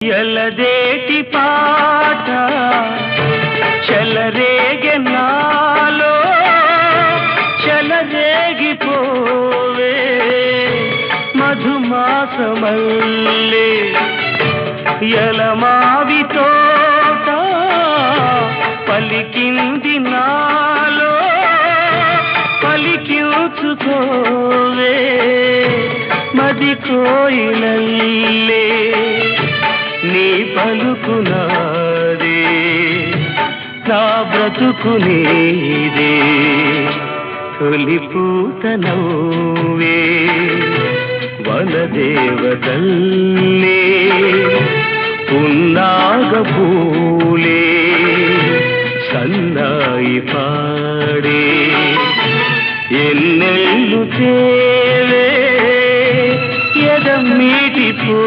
ఎలదేటి పాట చెలరేగె నాలో చెలరేగిపోవే మధుమాసమల్లే ఎలమావి తోట పలికింది నాలో పలికించుకోవే మది కోయిలల్లే నీ పలుకునాదే నా బ్రతుకు నీదే తొలి పూత నవ్వే వనదేవతల్లే పున్నాగ పూలే సన్నాయి పాడే ఎన్నెల్లు తేలే ఎదమ్మీటి పో